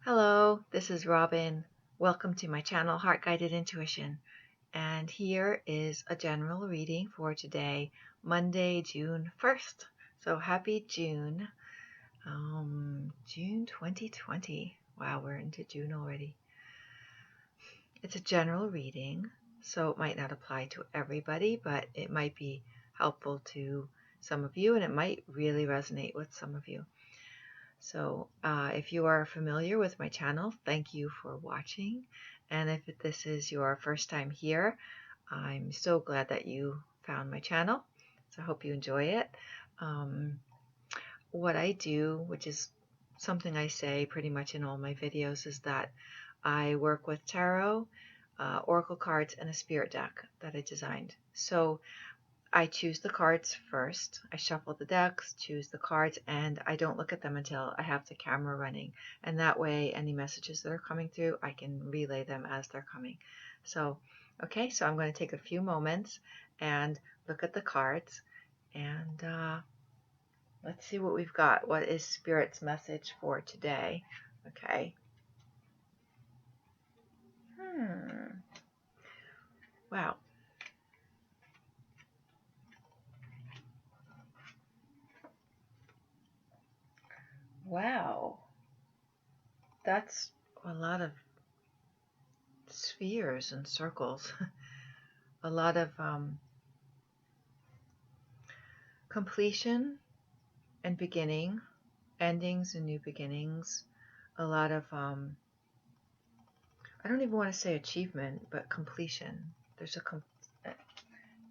Hello, this is Robyn. Welcome to my channel, Heart Guided Intuition. And here is a general reading for today, Monday, June 1st. So happy June. June 2020. Wow, we're into June already. It's a general reading, so it might not apply to everybody, but it might be helpful to some of you, and it might really resonate with some of you. So if you are familiar with my channel, thank you for watching. And if this is your first time here, I'm so glad that you found my channel. So I hope you enjoy it. What I do, which is something I say pretty much in all my videos, is that I work with tarot, oracle cards, and a spirit deck that I designed. So I choose the cards first. I shuffle the decks, choose the cards, and I don't look at them until I have the camera running. And that way, any messages that are coming through, I can relay them as they're coming. So, okay, so I'm going to take a few moments and look at the cards, and let's see what we've got. What is Spirit's message for today? Okay. Wow. Wow. That's a lot of spheres and circles. A lot of completion and beginning, endings and new beginnings. A lot of I don't even want to say achievement, but completion. There's a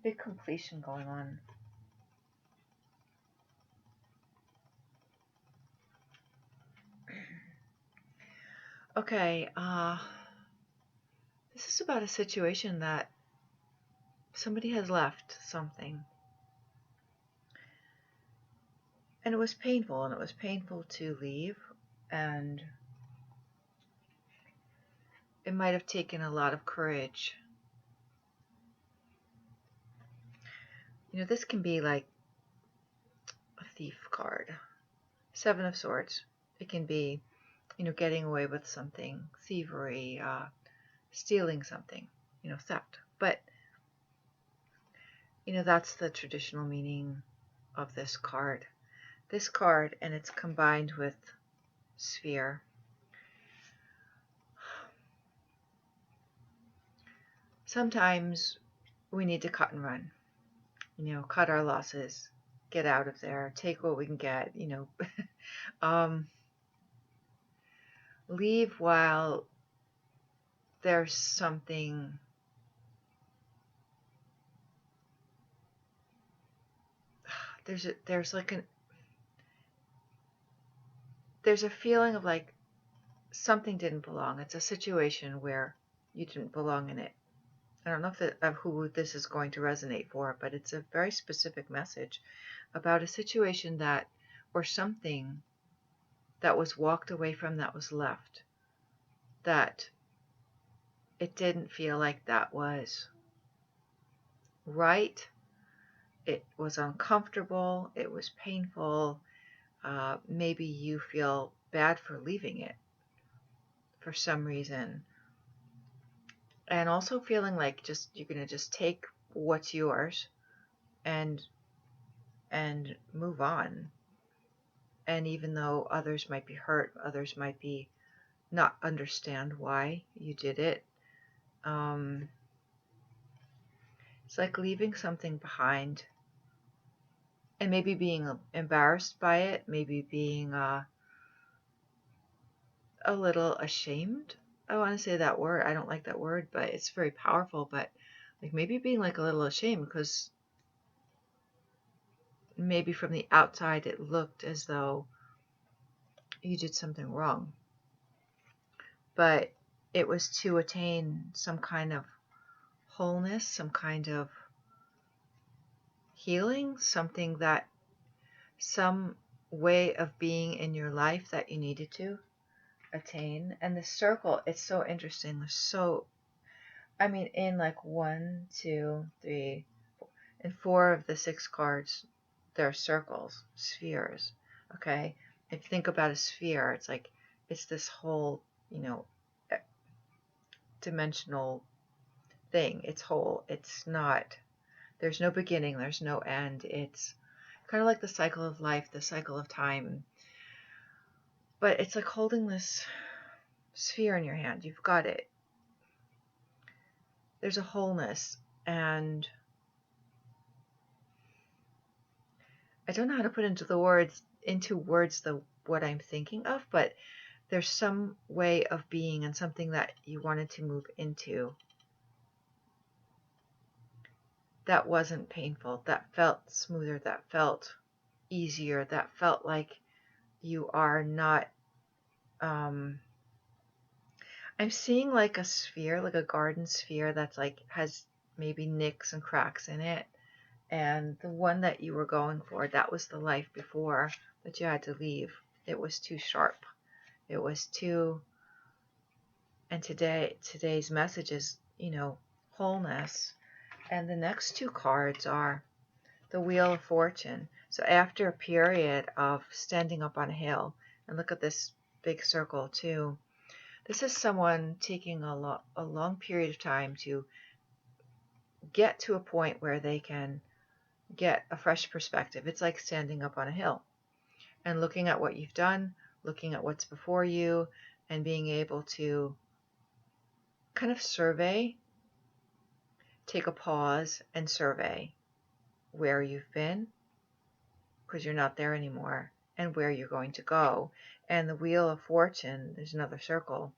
big completion going on. Okay, this is about a situation that somebody has left something. And it was painful, and it was painful to leave, and it might have taken a lot of courage. You know, this can be like a thief card. Seven of Swords. It can be, you know, getting away with something, thievery, stealing something, you know, theft. But, you know, that's the traditional meaning of this card. This card, and it's combined with sphere. Sometimes we need to cut and run, you know, cut our losses, get out of there, take what we can get, you know, leave while there's something there's a feeling of like something didn't belong. It's a situation where you didn't belong in it. I don't know of who this is going to resonate for, but it's a very specific message about a situation that, or something that was walked away from, that was left, that it didn't feel like that was right. It was uncomfortable. It was painful. Maybe you feel bad for leaving it for some reason. And also feeling like just you're going to just take what's yours and move on. And even though others might be hurt, others might be not understand why you did it, it's like leaving something behind and maybe being embarrassed by it, maybe being a little ashamed. I want to say that word. I don't like that word, but it's very powerful. But like maybe being like a little ashamed because maybe from the outside it looked as though you did something wrong, but it was to attain some kind of wholeness, some kind of healing, some way of being in your life that you needed to attain. And the circle, it's so interesting. In like 1, 2, 3, 4, and 4 of the 6 cards, they're circles, spheres. Okay, if you think about a sphere, it's like it's this whole, dimensional thing. It's whole. It's not, there's no beginning, there's no end. It's kind of like the cycle of life, the cycle of time. But it's like holding this sphere in your hand. You've got it. There's a wholeness, and I don't know how to put into words what I'm thinking of, but there's some way of being and something that you wanted to move into that wasn't painful, that felt smoother, that felt easier, that felt like you are not, I'm seeing like a sphere, like a garden sphere that's like has maybe nicks and cracks in it. And the one that you were going for, that was the life before that you had to leave. It was too sharp. It was too, and today's message is, wholeness. And the next two cards are the Wheel of Fortune. So after a period of standing up on a hill, and look at this big circle too, this is someone taking a long period of time to get to a point where they can get a fresh perspective. It's like standing up on a hill and looking at what you've done, looking at what's before you, and being able to kind of survey, take a pause and survey where you've been, because you're not there anymore, and where you're going to go. And the Wheel of Fortune, there's another circle,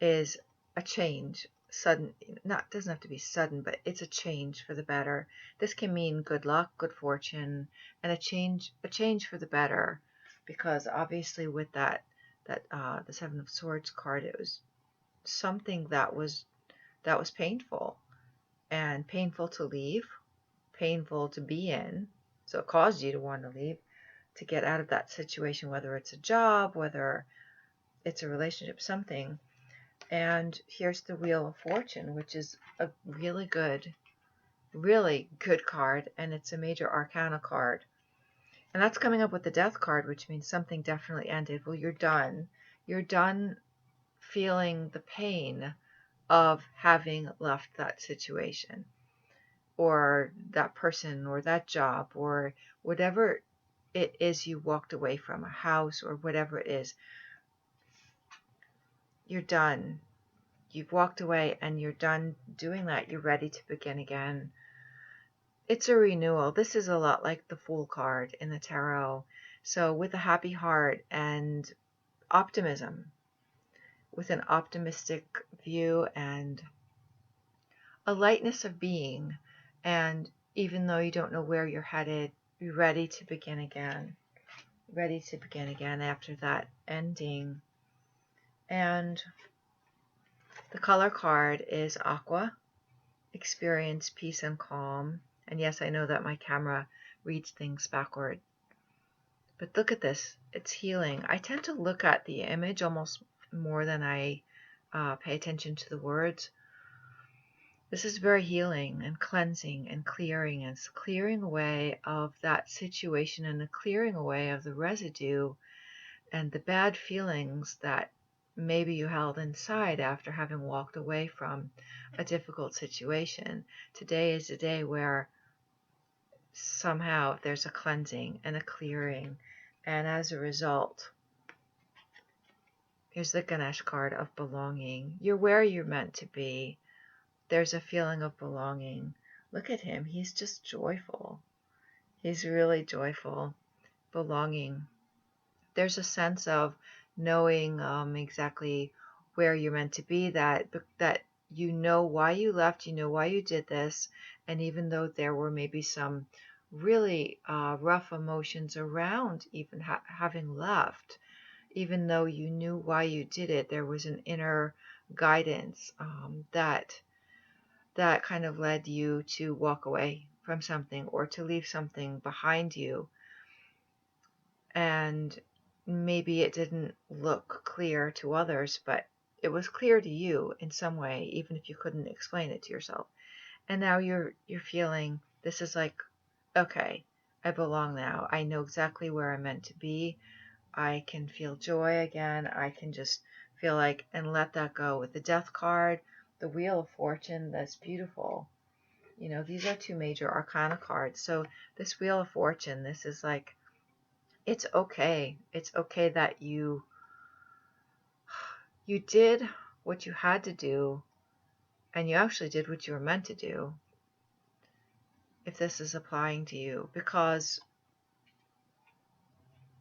is a change, sudden, not doesn't have to be sudden, but it's a change for the better. This can mean good luck, good fortune, and a change for the better, because obviously with that the Seven of Swords card, it was something that was painful, and painful to leave, painful to be in, so it caused you to want to leave, to get out of that situation, whether it's a job, whether it's a relationship, something. And here's the Wheel of Fortune, which is a really good card, and it's a major arcana card. And that's coming up with the Death card, which means something definitely ended. Well, you're done. You're done feeling the pain of having left that situation, or that person, or that job, or whatever it is you walked away from, a house, or whatever it is. You're done. You've walked away and you're done doing that. You're ready to begin again. It's a renewal. This is a lot like the Fool card in the tarot. So with a happy heart and optimism, with an optimistic view and a lightness of being, and even though you don't know where you're headed, you're ready to begin again. Ready to begin again after that ending. And the color card is Aqua. Experience peace and calm. And yes, I know that my camera reads things backward. But look at this. It's healing. I tend to look at the image almost more than I pay attention to the words. This is very healing and cleansing and clearing. And it's clearing away of that situation, and the clearing away of the residue and the bad feelings that maybe you held inside after having walked away from a difficult situation. Today is a day where somehow there's a cleansing and a clearing, and as a result, here's the Ganesh card of belonging. You're where you're meant to be. There's a feeling of belonging. Look at him. He's just joyful. He's really joyful. Belonging. There's a sense of knowing exactly where you're meant to be, that you know why you left, you know why you did this, and even though there were maybe some really rough emotions around even having left, even though you knew why you did it, there was an inner guidance that kind of led you to walk away from something, or to leave something behind you. And maybe it didn't look clear to others, but it was clear to you in some way, even if you couldn't explain it to yourself. And now you're feeling, this is like, okay, I belong now. I know exactly where I'm meant to be. I can feel joy again. I can just feel like and let that go. With the Death card, the Wheel of Fortune, that's beautiful. You know, these are two major arcana cards. So this Wheel of Fortune, this is like, it's okay. It's okay that you did what you had to do, and you actually did what you were meant to do, if this is applying to you, because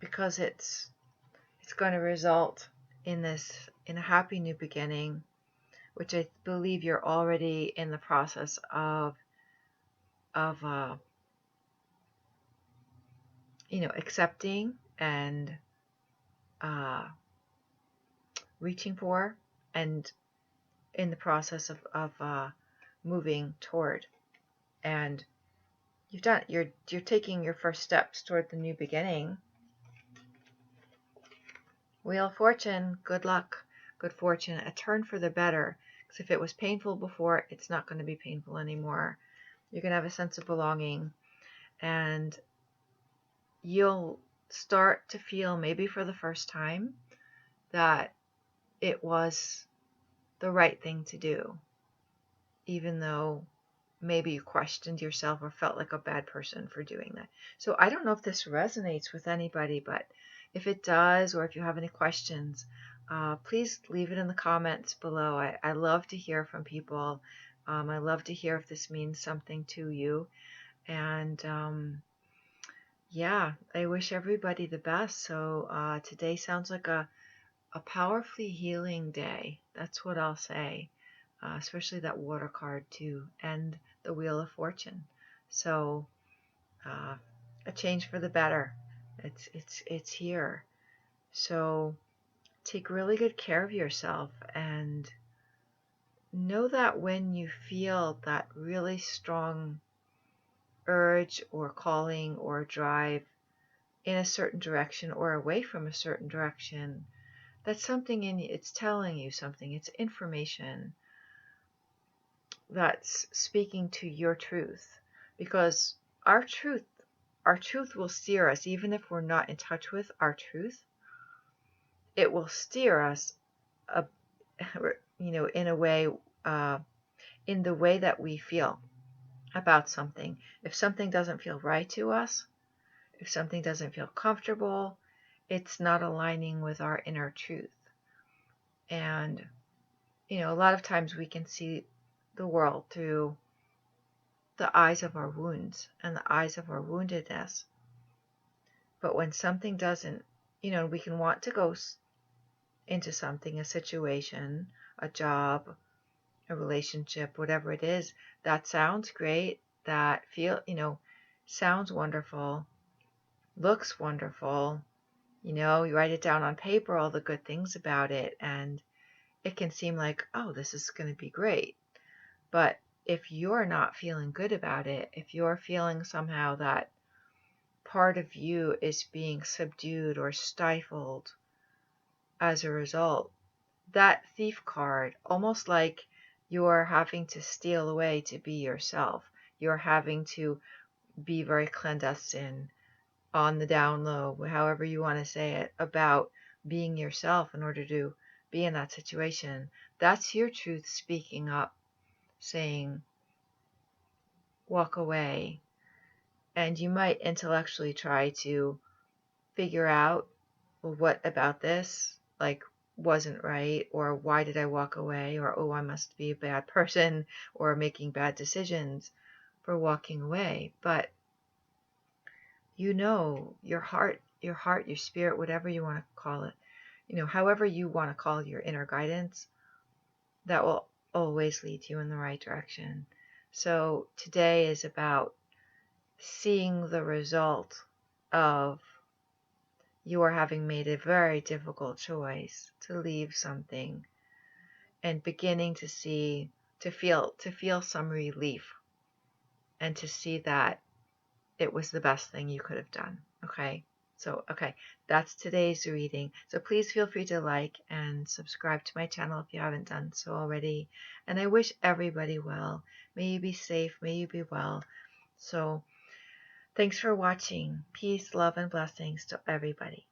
it's going to result in a happy new beginning, which I believe you're already in the process of accepting and reaching for, and in the process of moving toward. And you're taking your first steps toward the new beginning. Wheel of Fortune, good luck, good fortune, a turn for the better. Because if it was painful before, it's not going to be painful anymore. You're going to have a sense of belonging, and you'll start to feel, maybe for the first time, that it was the right thing to do, even though maybe you questioned yourself or felt like a bad person for doing that. So I don't know if this resonates with anybody, but if it does, or if you have any questions, please leave it in the comments below. I love to hear from people. I love to hear if this means something to you. And yeah, I wish everybody the best. So today sounds like a powerfully healing day. That's what I'll say. Especially that water card too, and the Wheel of Fortune. So a change for the better. It's here. So take really good care of yourself, and know that when you feel that really strong urge or calling or drive in a certain direction or away from a certain direction, that's something in you, it's telling you something, it's information that's speaking to your truth. Because our truth will steer us. Even if we're not in touch with our truth, it will steer us in a way, in the way that we feel about something. If something doesn't feel right to us, if something doesn't feel comfortable, it's not aligning with our inner truth. And a lot of times we can see the world through the eyes of our wounds and the eyes of our woundedness. But when something doesn't, we can want to go into something, a situation, a job, a relationship, whatever it is, that sounds great, that sounds wonderful, looks wonderful, you write it down on paper, all the good things about it, and it can seem like, oh, this is going to be great. But if you're not feeling good about it, if you're feeling somehow that part of you is being subdued or stifled as a result, that Thief card, almost like you're having to steal away to be yourself. You're having to be very clandestine, on the down low, however you want to say it, about being yourself in order to be in that situation. That's your truth speaking up, saying, walk away. And you might intellectually try to figure out, well, what about this wasn't right, or why did I walk away, or oh, I must be a bad person or making bad decisions for walking away. But your heart, your spirit, whatever you want to call it, however you want to call your inner guidance, that will always lead you in the right direction. So today is about seeing the result of you are having made a very difficult choice to leave something, and beginning to feel some relief, and to see that it was the best thing you could have done. Okay, that's today's reading. So please feel free to like and subscribe to my channel if you haven't done so already. And I wish everybody well. May you be safe. May you be well. So thanks for watching. Peace, love, and blessings to everybody.